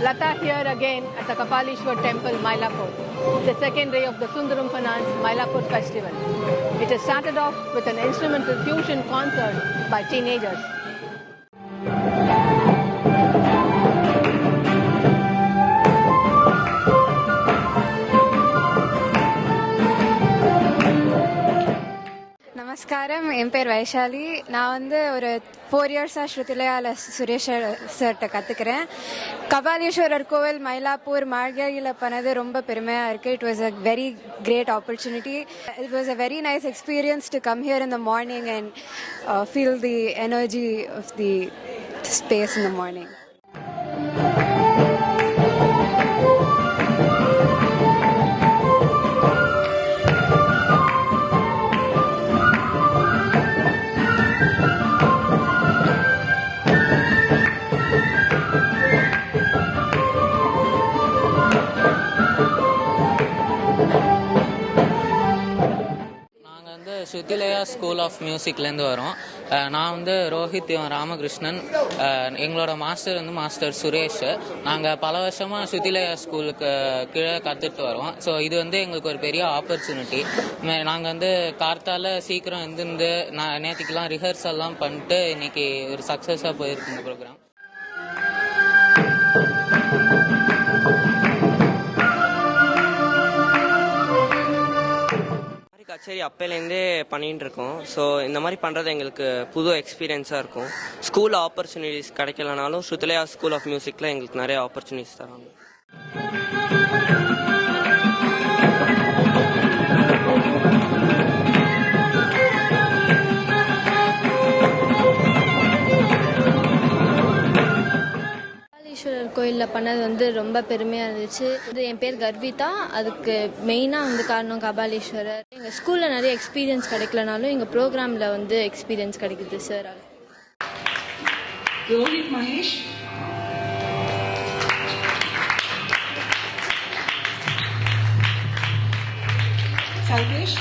Lata here again at the Kapalishwar Temple, Mylapore, the second day of the Sundaram Finance Mylapore Festival. It has started off with an instrumental fusion concert by teenagers. நமஸ்காரம், என் பேர் வைஷாலி. நான் ஒரு 4 இயர்ஸாக ஸ்ருதிலயாவில் சுரேஷ் சார்கிட்ட கற்றுக்கிறேன். கபாலீஸ்வரர் கோவில் மயிலாப்பூர் மார்கழியில் பண்ணது ரொம்ப பெருமையாக இருக்குது. It was a very great opportunity. It was a very nice experience to come here in the morning and feel the energy of the space in the morning. Shrutilaya school of மியூசிக்லேருந்து வரோம். நான் ரோஹித், ராமகிருஷ்ணன், எங்களோட மாஸ்டர் மாஸ்டர் சுரேஷ். நாங்கள் பல வருஷமாக ஸ்ருதிலயா ஸ்கூலுக்கு கீழே கற்றுட்டு வரோம். ஸோ இது எங்களுக்கு ஒரு பெரிய ஆப்பர்ச்சுனிட்டி. நாங்கள் கார்த்தால சீக்கிரம் எழுந்திருந்து நேற்றுக்கெல்லாம் ரிஹர்சல்லாம் பண்ணிட்டு இன்னைக்கு ஒரு சக்ஸஸாக போயிருக்கு இந்த ப்ரோக்ராம். கச்சேரி அப்போலேருந்தே பண்ணிகிட்டு இருக்கோம். ஸோ இந்த மாதிரி பண்ணுறது எங்களுக்கு புது எக்ஸ்பீரியன்ஸாக இருக்கும். School opportunities கிடைக்கலனாலும் Shruthilaya school of மியூசிக்கில் எங்களுக்கு நிறைய ஆப்பர்ச்சுனிட்டிஸ் தராங்க. கோயிலில் பண்ணது ரொம்ப பெருமையாக இருந்துச்சு. என் பேர் கர்விதா. அதுக்கு மெயினாக காரணம் கபாலீஸ்வரர். எங்கள் ஸ்கூலில் நிறைய எக்ஸ்பீரியன்ஸ் கிடைக்கலனாலும் எங்கள் ப்ரோக்ராமில் எக்ஸ்பீரியன்ஸ் கிடைக்குது சார். ரோஹித் மகேஷ், சல்கேஷ்,